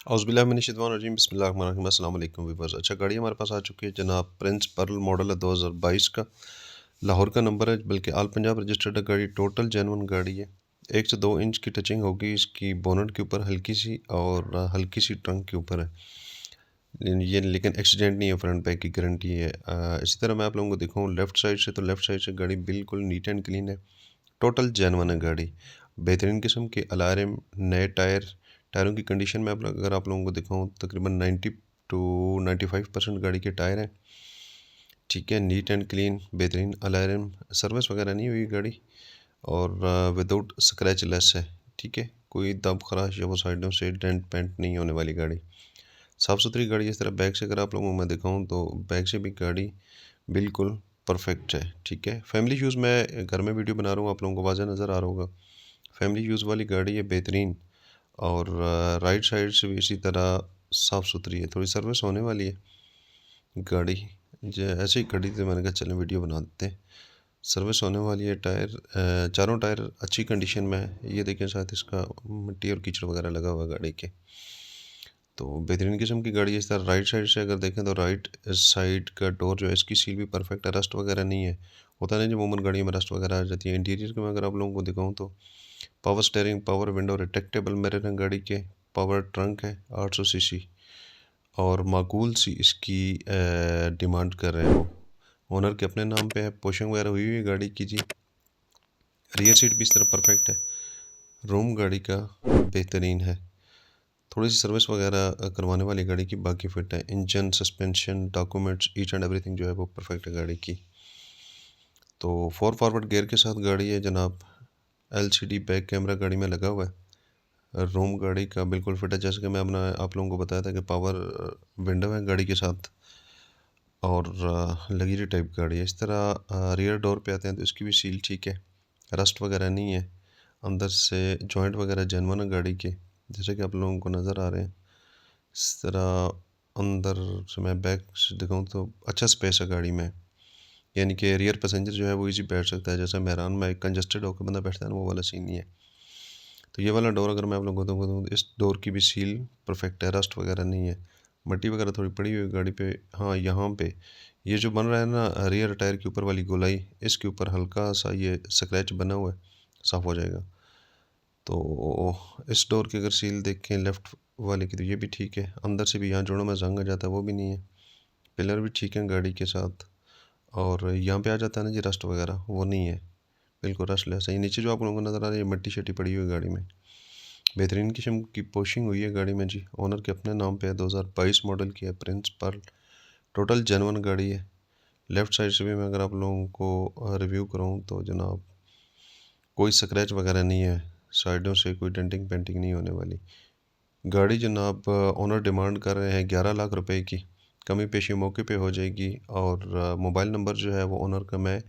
औज़ुबिल्लाहिमिनश्शैतानिर्रजीम बिस्मिल्लाहिर्रहमानिर्रहीम अस्सलाम वालेकुम व्यूअर्स। अच्छा, गाड़ी हमारे पास आ चुकी है जनाब, प्रिंस पर्ल मॉडल है 2022 का, लाहौर का नंबर है, बल्कि आल पंजाब रजिस्टर्ड है गाड़ी। टोटल जेन्युइन गाड़ी है। 1 से 2 इंच की टचिंग होगी इसकी बोनट के ऊपर हल्की सी, और हल्की सी ट्रंक के ऊपर है ये, लेकिन एक्सीडेंट नहीं है, फ्रंट बैक की गारंटी है। इसी तरह मैं आप लोगों को दिखाऊँ लेफ़्ट साइड से, तो लेफ़्ट साइड से गाड़ी बिल्कुल नीट एंड क्लीन है। टोटल जेन्युइन है गाड़ी। बेहतरीन किस्म के अलार्म, नए टायरों की कंडीशन में अगर आप लोगों को दिखाऊँ, तकरीबन 90 टू 95% गाड़ी के टायर हैं। ठीक है, नीट एंड क्लीन, बेहतरीन अलार्म, सर्विस वगैरह नहीं हुई गाड़ी, और विदाउट स्क्रैच लेस है। ठीक है, कोई दब खराश या वो साइडों से डेंट पेंट नहीं होने वाली गाड़ी। साफ़ सुथरी गाड़ी। इस तरह बैक से अगर आप लोगों को मैं दिखाऊँ, तो बैक से भी गाड़ी बिल्कुल परफेक्ट है। ठीक है, फैमिली यूज़ में घर में वीडियो बना रहा हूँ, आप लोगों को वाज़ह नज़र आ रहा होगा। फैमिली यूज़ वाली गाड़ी है, बेहतरीन। और राइट साइड से भी इसी तरह साफ़ सुथरी है। थोड़ी सर्विस होने वाली है गाड़ी, जो ऐसे ही खड़ी थी, मैंने कहा चलें वीडियो बना देते हैं। सर्विस होने वाली है। चारों टायर अच्छी कंडीशन में है। ये देखें, साथ इसका मिट्टी और कीचड़ वगैरह लगा हुआ है गाड़ी के। तो बेहतरीन किस्म की गाड़ी है। इस तरह राइट साइड से अगर देखें, तो राइट साइड का डोर जो है, इसकी सील भी परफेक्ट है, रस्ट वगैरह नहीं है। होता नहीं जो अमूमन गाड़ियों में रस्ट वगैरह आ जाती है। इंटीरियर के मैं अगर आप लोगों को दिखाऊँ, तो power steering, power window, retractable mirror हैं गाड़ी के, पावर ट्रंक है 800 सीसी, और माकूल सी इसकी डिमांड कर रहे हैं वो। ओनर के अपने नाम पे है। पोशिंग वगैरह हुई हुई है गाड़ी की जी। रियर सीट भी इस तरह परफेक्ट है। रूम गाड़ी का बेहतरीन है। थोड़ी सी सर्विस वगैरह करवाने वाली गाड़ी की, बाकी फिट है। Engine, suspension, documents, each and everything जो है वो परफेक्ट है गाड़ी की। तो 4 फॉरवर्ड गियर के साथ गाड़ी है जनाब। LCD बैक कैमरा गाड़ी में लगा हुआ है। रूम गाड़ी का बिल्कुल फिट है, जैसे कि मैं अपना आप लोगों को बताया था कि पावर विंडो है गाड़ी के साथ, और लग्जरी टाइप गाड़ी है। इस तरह रियर डोर पे आते हैं, तो इसकी भी सील ठीक है, रस्ट वगैरह नहीं है। अंदर से जॉइंट वगैरह जेन्युइन है गाड़ी के, जैसे कि आप लोगों को नज़र आ रहे हैं। इस तरह अंदर से मैं बैक से दिखाऊँ, तो अच्छा स्पेस है गाड़ी में, यानी कि रियर पैसेंजर जो है वो इजी बैठ सकता है। जैसे मेहरान में कंजस्टेड होकर बंदा बैठता है ना, वो वाला सीन नहीं है। तो ये वाला डोर अगर मैं आप लोगों को दूँ, तो इस डोर की भी सील परफेक्ट है, रस्ट वगैरह नहीं है। मट्टी वगैरह थोड़ी पड़ी हुई है गाड़ी पे। हाँ, यहाँ पे ये जो बन रहा है ना, रियर टायर के ऊपर वाली गोलाई, इसके ऊपर हल्का सा ये स्क्रैच बना हुआ है, साफ़ हो जाएगा। तो इस डोर की अगर सील देखें लेफ़्ट वाले की, तो ये भी ठीक है। अंदर से भी यहाँ जोड़ों में जंग आ जाता है, वो भी नहीं है। पिलर भी ठीक है गाड़ी के साथ। और यहाँ पे आ जाता है ना जी रस्ट वगैरह, वो नहीं है, बिल्कुल रस्ट लेस है। ये नीचे जो आप लोगों को नज़र आ रही है, मट्टी शट्टी पड़ी हुई है गाड़ी में। बेहतरीन किस्म की पोशिंग हुई है गाड़ी में जी। ओनर के अपने नाम पे है, 2022 मॉडल की है, प्रिंस पर्ल। टोटल जेन्युइन गाड़ी है। लेफ़्ट साइड से भी मैं अगर आप लोगों को रिव्यू कराऊँ, तो जनाब कोई स्क्रैच वगैरह नहीं है, साइडों से कोई डेंटिंग पेंटिंग नहीं होने वाली गाड़ी। जनाब ओनर डिमांड कर रहे हैं 11 लाख रुपए की। कमी पेशी मौके पे हो जाएगी, और मोबाइल नंबर जो है वो ओनर का मैं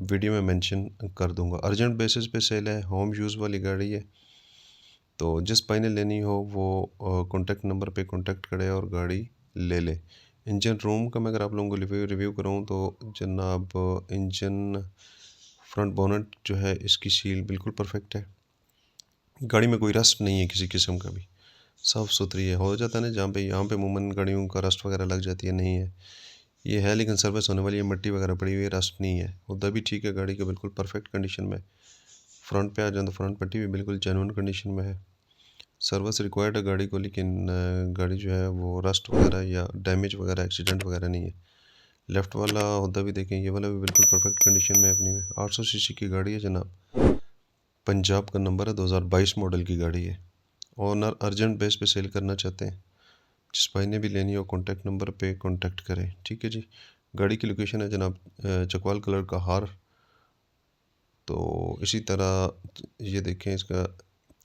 वीडियो में मेंशन कर दूंगा। अर्जेंट बेसिस पे सेल है, होम यूज़ वाली गाड़ी है। तो जिस भाई ने लेनी हो वो कॉन्टैक्ट नंबर पे कॉन्टैक्ट करे और गाड़ी ले ले। इंजन रूम का मैं अगर आप लोगों को रिव्यू करूँ, तो जनाब इंजन फ्रंट बोनट जो है, इसकी सील बिल्कुल परफेक्ट है। गाड़ी में कोई रस्ट नहीं है किसी किस्म का भी, साफ़ सुथरी है। हो जाता है ना जहाँ पे, यहाँ पे अमूमन गाड़ियों का रस्ट वगैरह लग जाती है, नहीं है। ये है लेकिन सर्विस होने वाली है, मट्टी वगैरह पड़ी हुई है, रस्ट नहीं है। उधर भी ठीक है गाड़ी का, बिल्कुल परफेक्ट कंडीशन में। फ्रंट पे आ जाए तो फ्रंट पट्टी भी बिल्कुल जेन्युइन कंडीशन में है। सर्विस रिक्वायर्ड है गाड़ी को, लेकिन गाड़ी जो है वो रस्ट वगैरह या डैमेज वगैरह, एक्सीडेंट वगैरह नहीं है। लेफ़्ट वाला होता भी देखें, ये वाला भी बिल्कुल परफेक्ट कंडीशन में है अपनी में। 800 सीसी की गाड़ी है जनाब। पंजाब का नंबर है, 2022 मॉडल की गाड़ी है। ओनर अर्जेंट बेस पे सेल करना चाहते हैं। जिस भाई ने भी लेनी हो कॉन्टैक्ट नंबर पे कॉन्टैक्ट करें। ठीक है जी। गाड़ी की लोकेशन है जनाब चकवाल कलर का हार। तो इसी तरह ये देखें, इसका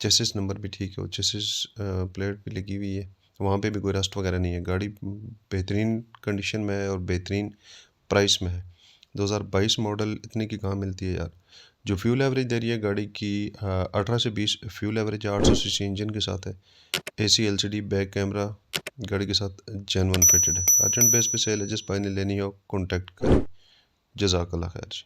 चेसिस नंबर भी ठीक है, वो चेसिस प्लेट भी लगी हुई है, वहाँ पे भी कोई रस्ट वगैरह नहीं है। गाड़ी बेहतरीन कंडीशन में है और बेहतरीन प्राइस में है। 2022 मॉडल इतने की कहाँ मिलती है यार। जो फ्यूल एवरेज दे रही है गाड़ी की, 18 से 20 फ्यूल एवरेज, 800 सीसी इंजन के साथ है। AC LCD बैक कैमरा गाड़ी के साथ जेन्युइन फिटेड है। अर्जेंट बेस पे सेल है, जिस भाई ने लेनी हो कॉन्टैक्ट करें। जज़ाकल्लाह खैर जी।